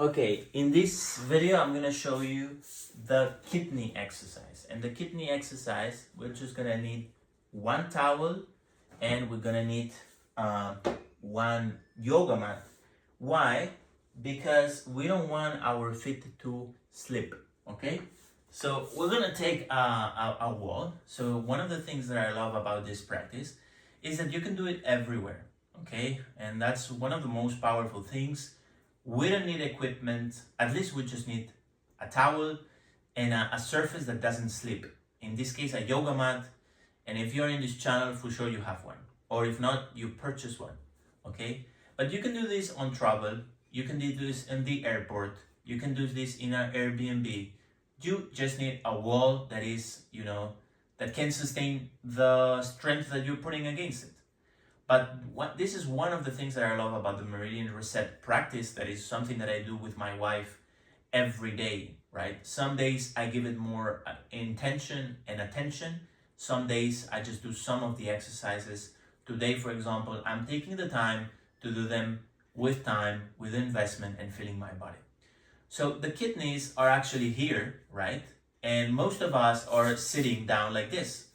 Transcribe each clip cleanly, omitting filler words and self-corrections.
Okay, in this video I'm gonna show you the kidney exercise. And the kidney exercise, we're just gonna need one towel and we're gonna need uh, one yoga mat. Why? Because we don't want our feet to slip, okay? So we're gonna take a wall. So one of the things that I love about this practice is that you can do it everywhere, okay? And that's one of the most powerful things. We don't need equipment, at least we just need a towel and a surface that doesn't slip. In this case, a yoga mat. And if you're in this channel, for sure you have one. Or if not, you purchase one, okay? But you can do this on travel. You can do this in the airport. You can do this in an Airbnb. You just need a wall that is, that can sustain the strength that you're putting against it. But this is one of the things that I love about the Meridian Reset practice. That is something that I do with my wife every day, right? Some days I give it more intention and attention. Some days I just do some of the exercises. Today, for example, I'm taking the time to do them with time, with investment, and feeling my body. So the kidneys are actually here, right? And most of us are sitting down like this.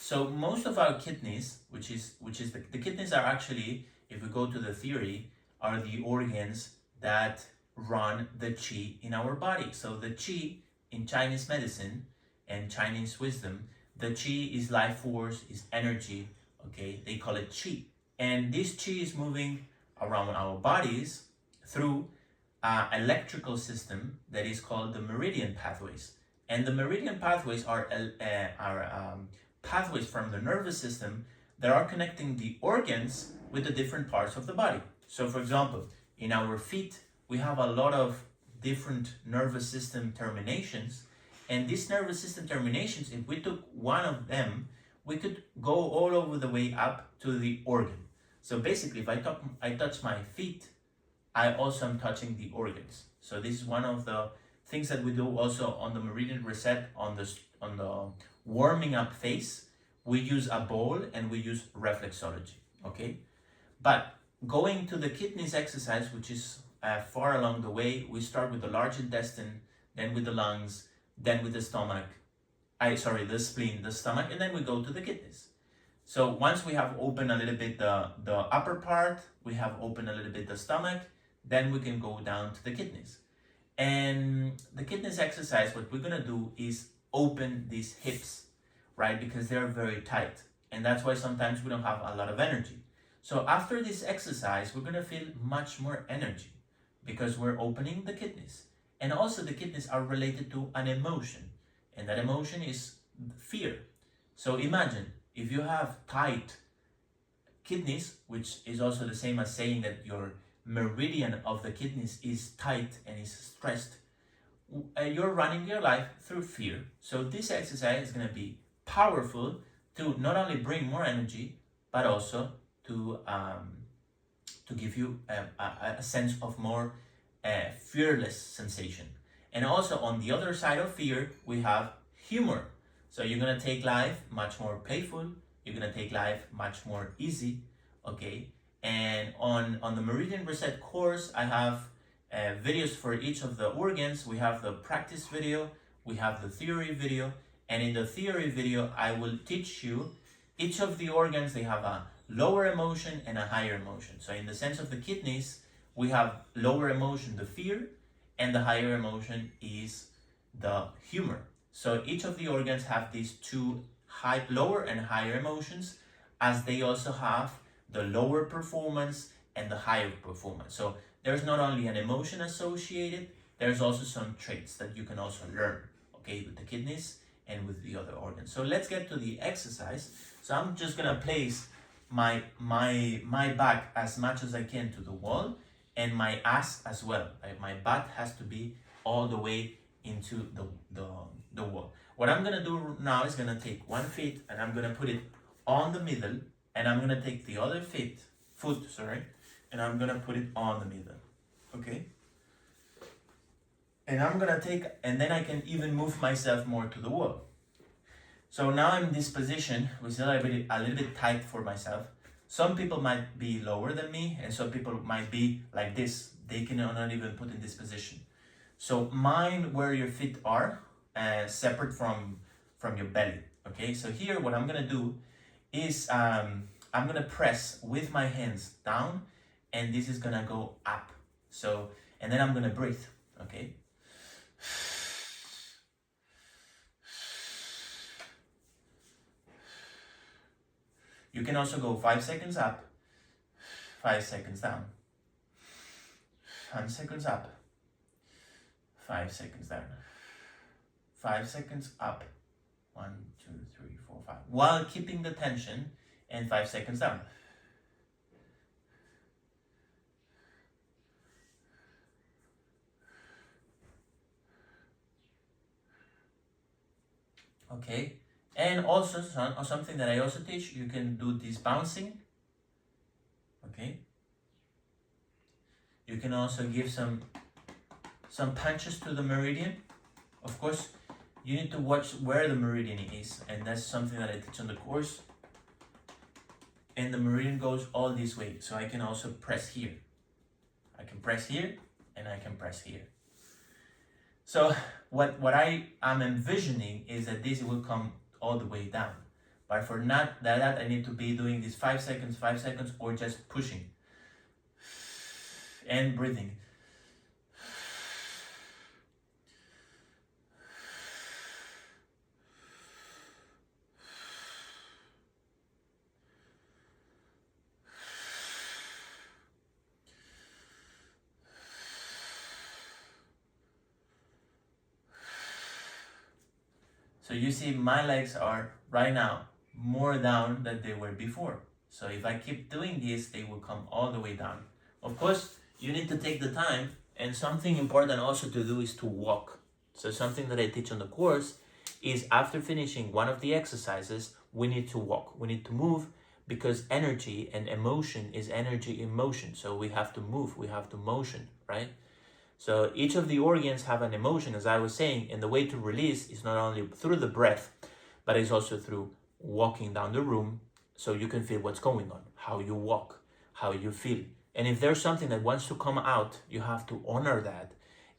So most of our kidneys, which is the kidneys are actually, if we go to the theory, are the organs that run the qi in our body. So the qi in Chinese medicine and Chinese wisdom, the qi is life force, is energy, okay? They call it qi. And this qi is moving around our bodies through an electrical system that is called the meridian pathways. And the meridian pathways are pathways from the nervous system that are connecting the organs with the different parts of the body. So for example, in our feet, we have a lot of different nervous system terminations. And these nervous system terminations, if we took one of them, we could go all over the way up to the organ. So basically, if I touch my feet, I also am touching the organs. So this is one of the things that we do also on the Meridian Reset, on the warming up phase. We use a bowl and we use reflexology, okay? But going to the kidneys exercise, which is far along the way, we start with the large intestine, then with the lungs, then with the stomach, the spleen, the stomach, and then we go to the kidneys. So once we have opened a little bit the upper part, we have opened a little bit the stomach, then we can go down to the kidneys. And the kidneys exercise, what we're gonna do is open these hips, right? Because they're very tight. And that's why sometimes we don't have a lot of energy. So after this exercise, we're gonna feel much more energy because we're opening the kidneys. And also the kidneys are related to an emotion. And that emotion is fear. So imagine if you have tight kidneys, which is also the same as saying that your meridian of the kidneys is tight and is stressed, you're running your life through fear. So this exercise is going to be powerful to not only bring more energy, but also to give you a sense of more fearless sensation. And also on the other side of fear, we have humor. So you're going to take life much more playful. You're going to take life much more easy, okay? And on the Meridian Reset course, I have videos for each of the organs. We have the practice video, we have the theory video, and in the theory video, I will teach you each of the organs. They have a lower emotion and a higher emotion. So in the sense of the kidneys, we have lower emotion, the fear, and the higher emotion is the humor. So each of the organs have these two lower and higher emotions, as they also have the lower performance and the higher performance. So there's not only an emotion associated, there's also some traits that you can also learn, okay, with the kidneys and with the other organs. So let's get to the exercise. So I'm just gonna place my back as much as I can to the wall, and my ass as well. My butt has to be all the way into the wall. What I'm gonna do now is gonna take one foot and I'm gonna put it on the middle, and I'm gonna take the other foot, and I'm gonna put it on the middle, okay? And I'm gonna and then I can even move myself more to the wall. So now I'm in this position, which is a little bit tight for myself. Some people might be lower than me, and some people might be like this, they cannot even put in this position. So mind where your feet are, separate from your belly. Okay, so here what I'm gonna do is I'm gonna press with my hands down, and this is gonna go up. So, and then I'm gonna breathe. Okay. You can also go 5 seconds up, 5 seconds down, 10 seconds up, 5 seconds down, 5 seconds up, 1, 2, 3, 4, 5, while keeping the tension, and 5 seconds down. Okay, and also something that I also teach, you can do this bouncing. Okay, you can also give some punches to the meridian. Of course, you need to watch where the meridian is, and that's something that I teach on the course. And the meridian goes all this way, so I can also press here. I can press here, and I can press here. So what I am envisioning is that this will come all the way down. But for not that, I need to be doing this 5 seconds, or just pushing and breathing. So you see my legs are right now more down than they were before. So if I keep doing this, they will come all the way down. Of course, you need to take the time, and something important also to do is to walk. So something that I teach on the course is after finishing one of the exercises, we need to walk, we need to move, because energy and emotion is energy in motion. So we have to move, we have to motion, right? So each of the organs have an emotion, as I was saying, and the way to release is not only through the breath, but it's also through walking down the room, so you can feel what's going on, how you walk, how you feel. And if there's something that wants to come out, you have to honor that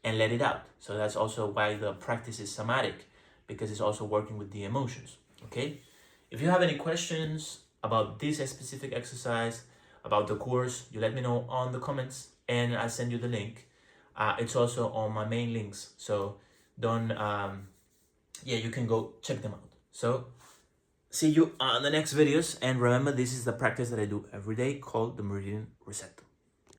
and let it out. So that's also why the practice is somatic, because it's also working with the emotions, okay? If you have any questions about this specific exercise, about the course, you let me know on the comments, and I'll send you the link. It's also on my main links, so don't, you can go check them out. So see you on the next videos, and remember, this is the practice that I do every day called the Meridian Reset.